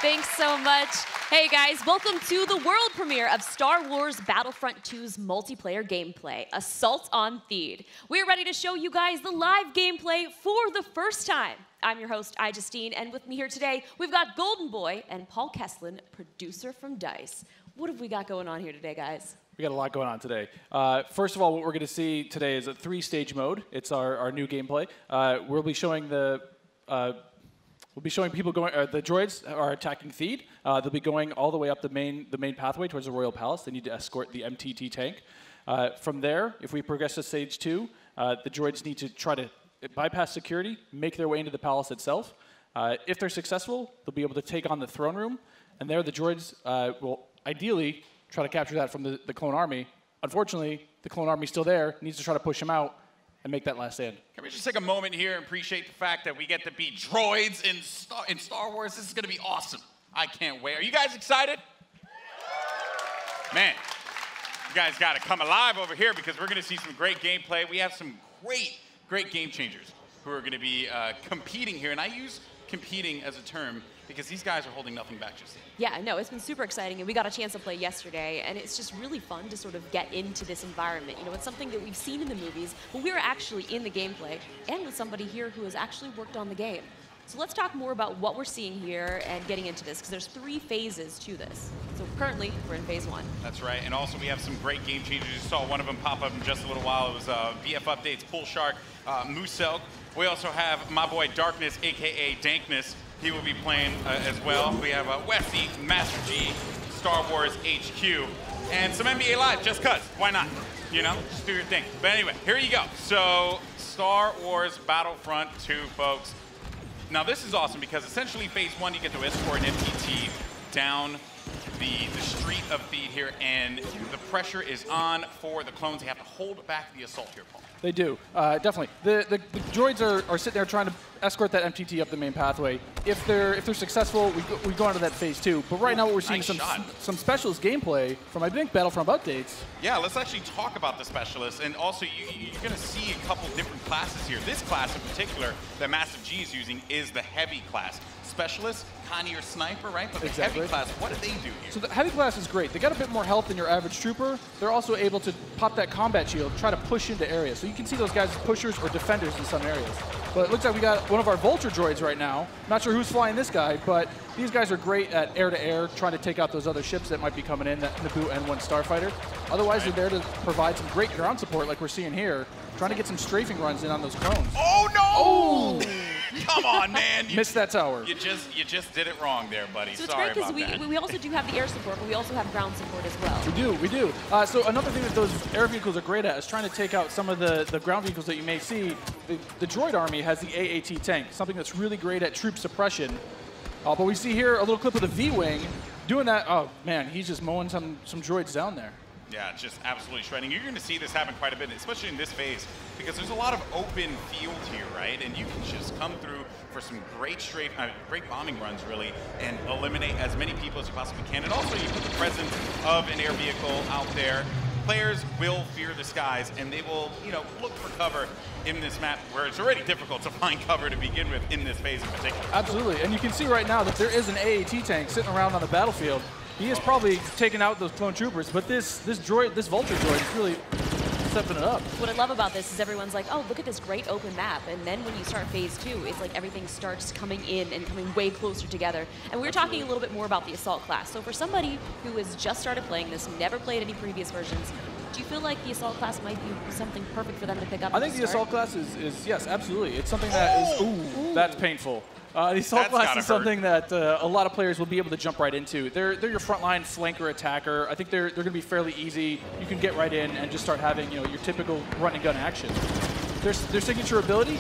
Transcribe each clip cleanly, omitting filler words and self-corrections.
Thanks so much. Hey guys, welcome to the world premiere of Star Wars Battlefront 2's multiplayer gameplay, Assault on Theed. We're ready to show you guys the live gameplay for the first time. I'm your host, Justine, and with me here today, we've got Golden Boy and Paul Kesslin, producer from DICE. What have we got going on here today, guys? We got a lot going on today. First of all, what we're going to see today is a 3-stage mode. It's our new gameplay. We'll be showing people going. The droids are attacking Theed. They'll be going all the way up the main pathway towards the Royal Palace. They need to escort the MTT tank. From there, if we progress to stage 2, the droids need to try to bypass security, make their way into the palace itself. If they're successful, they'll be able to take on the throne room, and there the droids will ideally try to capture that from the clone army. Unfortunately, the clone army's still there, needs to try to push them out and make that last stand. Can we just take a moment here and appreciate the fact that we get to be droids in Star Wars? This is going to be awesome. I can't wait. Are you guys excited? Man, you guys got to come alive over here because we're going to see some great gameplay. We have some great game changers who are going to be competing here. And I use competing as a term because these guys are holding nothing back, Justine. Yeah, no, it's been super exciting, and we got a chance to play yesterday, and it's just really fun to sort of get into this environment. You know, it's something that we've seen in the movies, but we're actually in the gameplay, and with somebody here who has actually worked on the game. So let's talk more about what we're seeing here and getting into this, because there's 3 phases to this. So currently, we're in phase 1. That's right, and also we have some great game changers. You saw one of them pop up in just a little while. It was BF Updates, Pull Shark, Musel. We also have my boy Darkness, AKA Dankness. He will be playing as well. We have Westy, Master G, Star Wars HQ, and some NBA Live, just cuz. Why not? You know, just do your thing. But anyway, here you go. So, Star Wars Battlefront 2, folks. Now, this is awesome because essentially phase 1, you get to escort an MTT down the street of Theed here, and the pressure is on for the clones. They have to hold back the assault here, Paul. They do, definitely. The droids are sitting there trying to escort that MTT up the main pathway. If they're successful, we go on to that phase 2. But right now, what we're seeing is some specialist gameplay from, I think, Battlefront updates. Yeah, let's actually talk about the specialists, and also you're going to see a couple different classes here. This class in particular that Master G is using is the heavy class. Specialist, kind of your sniper, right? But the heavy class, what do they do here? So the heavy class is great. They got a bit more health than your average trooper. They're also able to pop that combat shield, try to push into areas. So you can see those guys as pushers or defenders in some areas. But it looks like we got one of our Vulture droids right now. Not sure who's flying this guy, but these guys are great at air-to-air, trying to take out those other ships that might be coming in, that Naboo N1 Starfighter. Otherwise, they're there to provide some great ground support like we're seeing here, trying to get some strafing runs in on those clones. Oh, no! Oh! Come on, man. Missed that tower. You just did it wrong there, buddy. So sorry about that. We also do have the air support, but we also have ground support as well. We do. So another thing that those air vehicles are great at is trying to take out some of the ground vehicles that you may see. The droid army has the AAT tank, something that's really great at troop suppression. But we see here a little clip of the V-Wing doing that. Oh, man, he's just mowing some droids down there. Yeah, just absolutely shredding. You're going to see this happen quite a bit, especially in this phase, because there's a lot of open field here, right? And you can just come through for some great bombing runs, really, and eliminate as many people as you possibly can. And also, you put the presence of an air vehicle out there. Players will fear the skies, and they will, look for cover in this map where it's already difficult to find cover to begin with in this phase in particular. Absolutely, and you can see right now that there is an AAT tank sitting around on the battlefield. He is probably taking out those clone troopers, but this Vulture droid is really stepping it up. What I love about this is everyone's like, oh, look at this great open map. And then when you start phase 2, it's like everything starts coming in and coming way closer together. And we're talking a little bit more about the assault class. So for somebody who has just started playing this, never played any previous versions, do you feel like the assault class might be something perfect for them to pick up? I think the assault class is yes, absolutely. It's something that is, ooh, that's painful. The assault class is something that a lot of players will be able to jump right into. They're your frontline flanker attacker. I think they're going to be fairly easy. You can get right in and just start having your typical run and gun action. Their signature ability,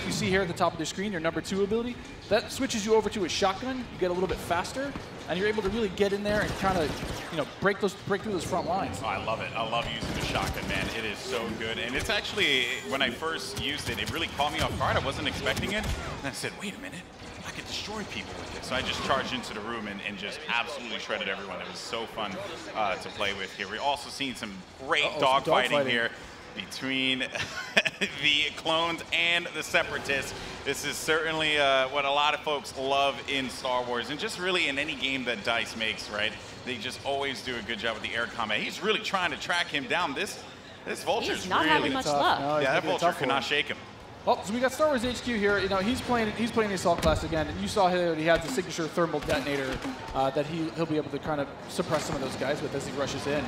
you see here at the top of the screen, your number 2 ability, that switches you over to a shotgun. You get a little bit faster, and you're able to really get in there and kind of break through those front lines. Oh, I love it. I love using the shotgun, man. It is so good. And it's actually, when I first used it, it really caught me off guard. I wasn't expecting it. And I said, wait a minute. I could destroy people with it. So I just charged into the room and just absolutely shredded everyone. It was so fun to play with here. We're also seeing some great dogfighting here between the clones and the Separatists. This is certainly what a lot of folks love in Star Wars, and just really in any game that DICE makes, right? They just always do a good job with the air combat. He's really trying to track him down. This Vulture's He's not really having much luck. No, yeah, that Vulture cannot shake him. Well, so we got Star Wars HQ here. You know, he's playing the assault class again, and you saw here he has the signature thermal detonator that he'll be able to kind of suppress some of those guys with as he rushes in.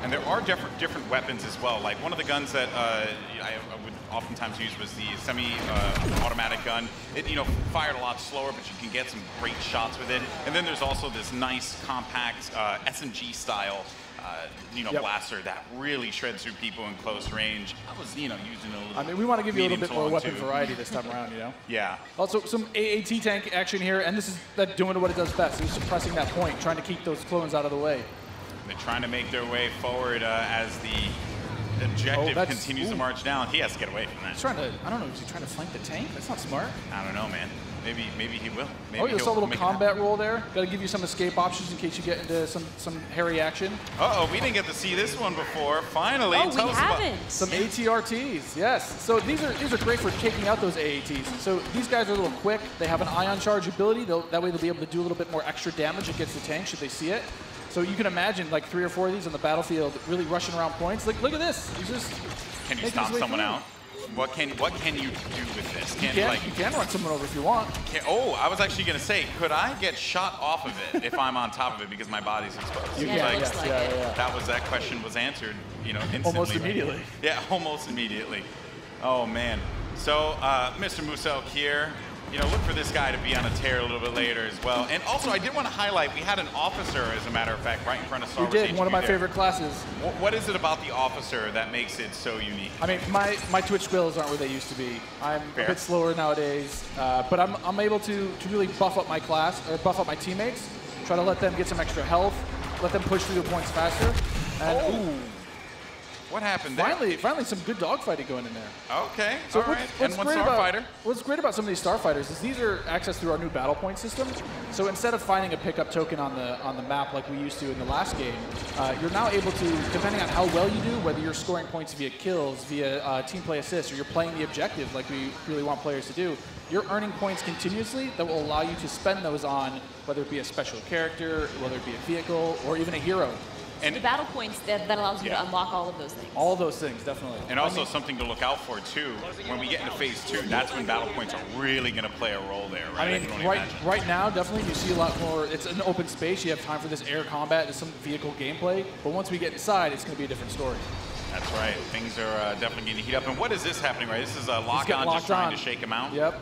And there are different weapons as well. Like one of the guns that I would oftentimes use was the semi-automatic gun. It fired a lot slower, but you can get some great shots with it. And then there's also this nice compact SMG style blaster that really shreds through people in close range. I was using a little. I mean, we want to give you a little bit more weapon variety this time around, Yeah. Also, some AAT tank action here, and this is that doing what it does best. He's suppressing that point, trying to keep those clones out of the way. They're trying to make their way forward as the objective continues to march down. He has to get away from that. He's trying to, I don't know, is he trying to flank the tank? That's not smart. I don't know, man. Maybe he will. Maybe you saw a little combat roll there. Got to give you some escape options in case you get into some hairy action. Uh-oh, we didn't get to see this one before. Finally, we haven't. Some ATRTs, yes. So these are great for taking out those AATs. So these guys are a little quick. They have an ion charge ability. That way they'll be able to do a little bit more extra damage against the tank should they see it. So you can imagine like 3 or 4 of these on the battlefield really rushing around points. Like, look at this. He's just Can you stop someone out? What can you do with this? You can run someone over if you want. I was actually going to say, could I get shot off of it if I'm on top of it because my body's exposed? That question was answered, instantly. Almost immediately. Yeah, almost immediately. Oh man. So Mr. Musel here. Look for this guy to be on a tear a little bit later as well. And also, I did want to highlight, we had an officer, as a matter of fact, right in front of Star Wars. We did, one of my favorite classes. What is it about the officer that makes it so unique? I mean, my Twitch skills aren't where they used to be. I'm a bit slower nowadays, but I'm able to really buff up my class, or buff up my teammates, try to let them get some extra health, let them push through the points faster. And, what happened there? Finally some good dogfighting going in there. Okay, so all right. And one starfighter. What's great about some of these starfighters is these are accessed through our new battle point system. So instead of finding a pickup token on the map like we used to in the last game, you're now able to, depending on how well you do, whether you're scoring points via kills, via team play assists, or you're playing the objective like we really want players to do, you're earning points continuously that will allow you to spend those on whether it be a special character, whether it be a vehicle, or even a hero. And the battle points that allows you to unlock all of those things. All of those things, definitely. And also something to look out for too. When we get into phase 2, that's when battle points are really going to play a role there, right? I mean, right now, definitely you see a lot more. It's an open space. You have time for this air combat, there's some vehicle gameplay. But once we get inside, it's going to be a different story. That's right. Things are definitely going to heat up. And what is this happening, right? This is a lock-on just trying to shake him out? Yep.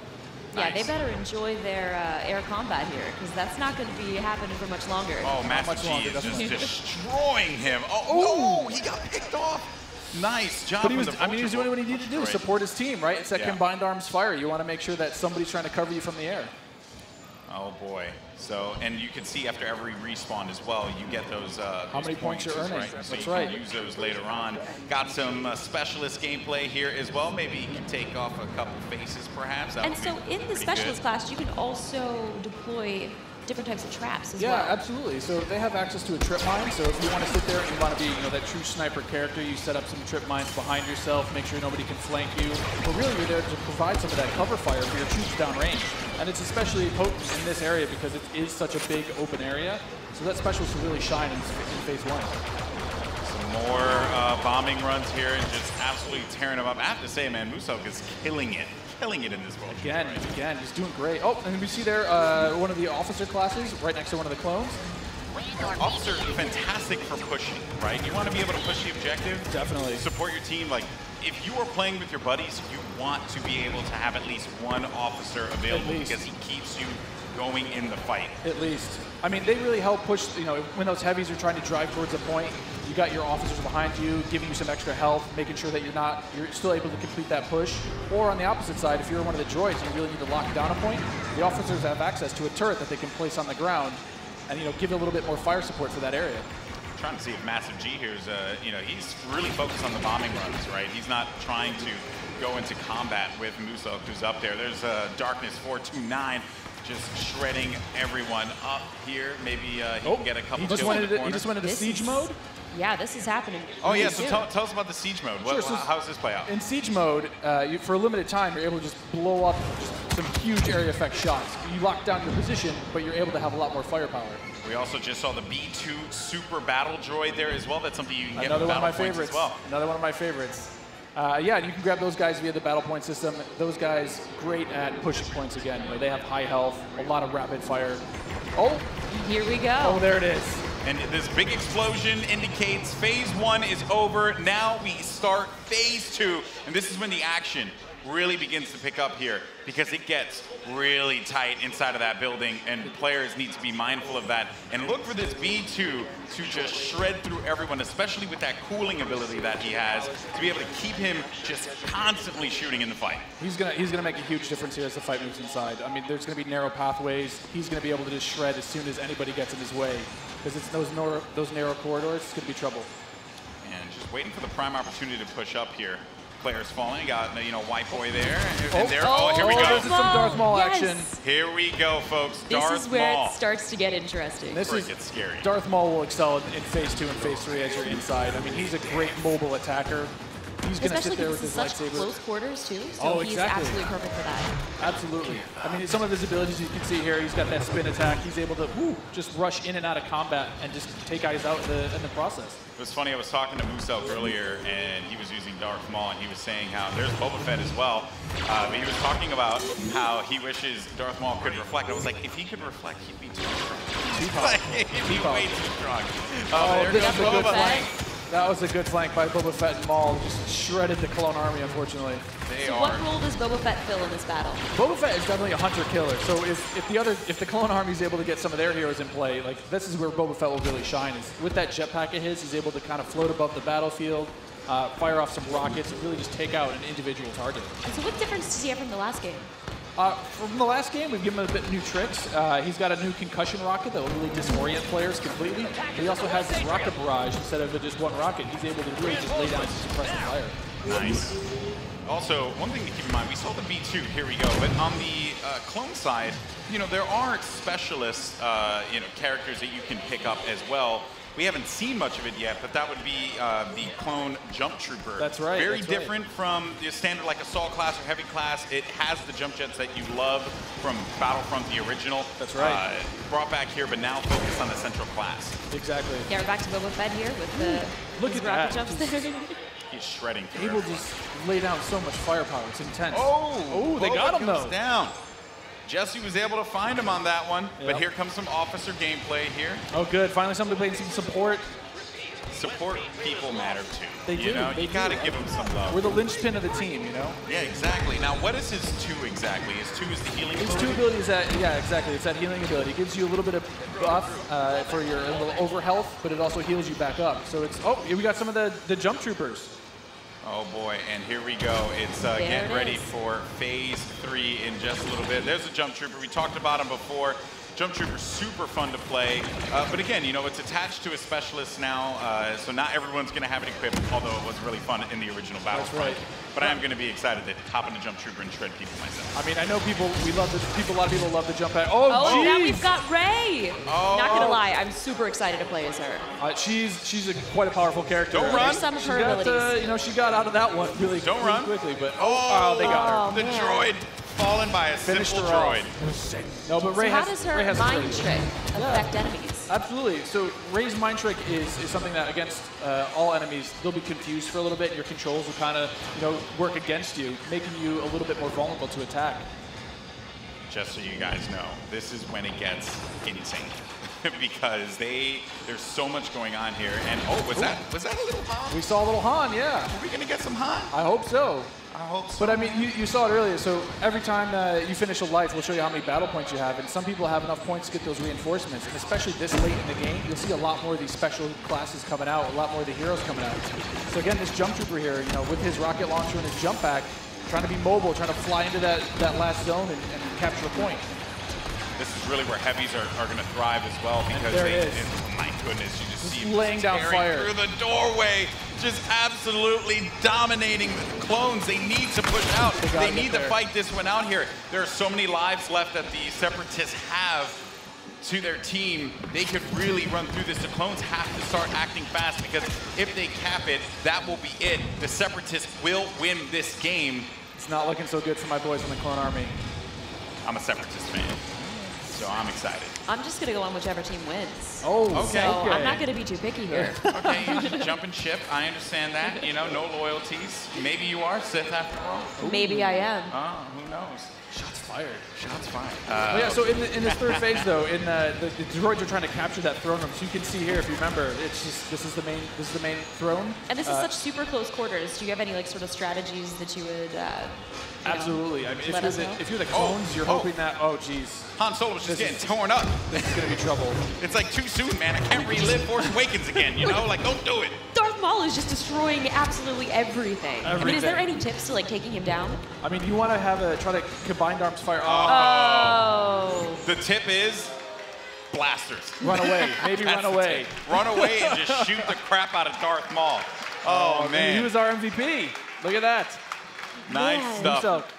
Yeah, they better enjoy their air combat here, because that's not going to be happening for much longer. Oh, Master G is just destroying him. Oh, no, he got picked off. Nice job. But he was doing what he needed to do, support his team, right? It's that combined arms fire. You want to make sure that somebody's trying to cover you from the air. Oh, boy. So, and you can see after every respawn as well, you get those how many points you're earning. Right? So That's you can use those later on. Got some specialist gameplay here as well. Maybe you can take off a couple faces, perhaps. And so in the specialist class, you can also deploy different types of traps as well. Yeah, absolutely. So they have access to a trip mine. So if you want to sit there and you want to be, that true sniper character, you set up some trip mines behind yourself, make sure nobody can flank you. But really, you're there to provide some of that cover fire for your troops downrange. And it's especially potent in this area because it is such a big open area. So that specialist will really shine in phase 1. Some more bombing runs here and just absolutely tearing them up. I have to say, man, Musok is killing it in this world. Again, he's doing great. Oh, and we see there one of the officer classes right next to one of the clones. Officer, fantastic for pushing, right? You want to be able to push the objective. Definitely. Support your team. Like, if you are playing with your buddies, you want to be able to have at least one officer available because he keeps you going in the fight. At least. I mean, they really help push, when those heavies are trying to drive towards a point, you got your officers behind you, giving you some extra health, making sure that you're still able to complete that push. Or on the opposite side, if you're one of the droids and you really need to lock down a point, the officers have access to a turret that they can place on the ground and, give a little bit more fire support for that area. I'm trying to see if Massive G here is, he's really focused on the bombing runs, right? He's not trying to go into combat with Musok, who's up there. There's Darkness 429. Just shredding everyone up here. Maybe he can get a couple kills in the corner. He just went into siege mode. Yeah, this is happening. Oh, yeah, really so soon. tell us about the siege mode. Sure, so how does this play out? In siege mode, for a limited time, you're able to just blow up just some huge area effect shots. You lock down your position, but you're able to have a lot more firepower. We also just saw the B2 super battle droid there as well. That's something you can get Another with one of my battle points favorites. as well. Another one of my favorites. Yeah, you can grab those guys via the battle point system. Those guys, great at pushing points again. You know, they have high health, a lot of rapid fire. Oh, Here we go. oh, there it is. And this big explosion indicates phase 1 is over. Now we start phase 2, and this is when the action really begins to pick up here because it gets really tight inside of that building, and players need to be mindful of that and look for this B2 to just shred through everyone, especially with that cooling ability that he has, to be able to keep him just constantly shooting in the fight. He's gonna make a huge difference here as the fight moves inside. I mean, there's gonna be narrow pathways. He's gonna be able to just shred as soon as anybody gets in his way, because it's those narrow corridors. It's gonna be trouble. And just waiting for the prime opportunity to push up here. Players falling, got White Boy there, and there. Oh, here we go. This is some Darth Maul Yes. action. Here we go, folks. This Darth is where Maul. it starts to get interesting. This Where is it gets scary. Darth Maul will excel in phase 2 and phase 3 as you're inside. I mean, he's a great mobile attacker. He's gonna Especially sit there with because his it's such lightsaber. close quarters, too. So Oh, he's exactly. absolutely perfect for that. Absolutely. I mean, some of his abilities you can see here, he's got that spin attack. He's able to just rush in and out of combat and just take guys out in the process. It was funny, I was talking to Muselk earlier, and he was using Darth Maul, and he was saying how there's Boba Fett as well. But he was talking about how he wishes Darth Maul could reflect. I was like, if he could reflect, he'd be too strong. Like, he'd be way too strong. There this goes is a good Boba. flank. That was a good flank by Boba Fett and Maul. Just shredded the clone army, unfortunately. They So are. what role does Boba Fett fill in this battle? Boba Fett is definitely a hunter-killer. So if the clone army is able to get some of their heroes in play, like this is where Boba Fett will really shine. Is with that jetpack of his, he's able to kind of float above the battlefield, fire off some rockets, and really just take out an individual target. And so what difference does he have from the last game? From the last game, we've given him a bit new tricks. He's got a new concussion rocket that will really disorient players completely. But he also has this rocket barrage instead of just one rocket. He's able to really just lay down some suppressive fire. Nice. Also, one thing to keep in mind, we saw the B2, here we go, but on the clone side, there are specialist, characters that you can pick up as well. We haven't seen much of it yet, but that would be the clone jump trooper. That's right. Very that's different from the standard like assault class or heavy class. It has the jump jets that you love from Battlefront, the original. That's right. Brought back here, but now focused on the central class. Exactly. Yeah, we're back to Boba Fett here with the Look his at rocket that. jumps there. He's shredding through Able to everyone. just lay down so much firepower. It's intense. Oh, they got him goes though. down. Jesse was able to find him on that one, but Yep. here comes some officer gameplay here. Oh, good. Finally, somebody playing some support. Support people matter too. They do. You gotta give them some love. We're the linchpin of the team, Yeah, exactly. Now, what is his 2 exactly? His 2 is the healing His ability? 2 abilities, yeah, exactly. It's that healing ability. It gives you a little bit of buff for your little over health, but it also heals you back up. So it's, we got some of the jump troopers. Oh boy, and here we go. It's getting ready for phase 3 in just a little bit. There's a jump trooper. We talked about him before. Jump Trooper's super fun to play, but again, it's attached to a specialist now, so not everyone's going to have it equipped, although it was really fun in the original Battlefront. right. But I am going to be excited to hop into Jump Trooper and shred people myself. I mean, I know a lot of people love the jump pack. Oh, Oh, now geez! we've got Rey. Oh. Not gonna lie, I'm super excited to play as her. She's quite a powerful character. Don't I mean, run. There's some of She her got, abilities. she got out of that one really quickly, but they got her. The man. droid fallen by a Finished simple her off. droid. No, but So Rey how has, does Rey her has mind ability. trick affect enemies? Absolutely. So Rey's mind trick is something that against all enemies, they'll be confused for a little bit, and your controls will kind of work against you, making you a little bit more vulnerable to attack. Just so you guys know, this is when it gets insane. Because there's so much going on here. And was that a little Han? We saw a little Han, yeah. Are we gonna get some Han? I hope so. I hope so. But I mean, you saw it earlier. So every time you finish a life, we'll show you how many battle points you have. And some people have enough points to get those reinforcements. And especially this late in the game, you'll see a lot more of these special classes coming out, a lot more of the heroes coming out. So again, this jump trooper here, with his rocket launcher and his jump pack, trying to be mobile, trying to fly into that last zone and capture a point. This is really where heavies are going to thrive as well, because there it is. my goodness, you just see him laying down tearing fire through the doorway, just absolutely dominating the clones. They need to push out. They need to fight this one out here. There are so many lives left that the Separatists have. to their team, they could really run through this. The clones have to start acting fast because if they cap it, that will be it. The Separatists will win this game. It's not looking so good for my boys in the Clone Army. I'm a Separatist fan, so I'm excited. I'm just going to go on whichever team wins. Oh, So I'm not going to be too picky here. Okay, you jump and ship. I understand that. You know, no loyalties. Maybe you are Sith after all. Maybe I am. Oh, who knows? Shots fired. Shots fired. Yeah, so in this third phase, though, in the droids are trying to capture that throne room. So you can see here, if you remember, it's just this is the main throne. And this is such super close quarters. Do you have any like sort of strategies that you would? Absolutely. I mean, if you're the clones, you're hoping that. Oh, geez. Han Solo was just getting torn up. This is gonna be trouble. It's like too soon, man. I can't relive Force Awakens again. You know, like don't do it. Darth Maul is just destroying absolutely everything. I mean, is there any tips to like taking him down? I mean, you want to try to combined arms fire. Oh. The tip is blasters. Run away. Maybe run away. Run away and just shoot the crap out of Darth Maul. Oh man. He was our MVP. Look at that. Nice stuff.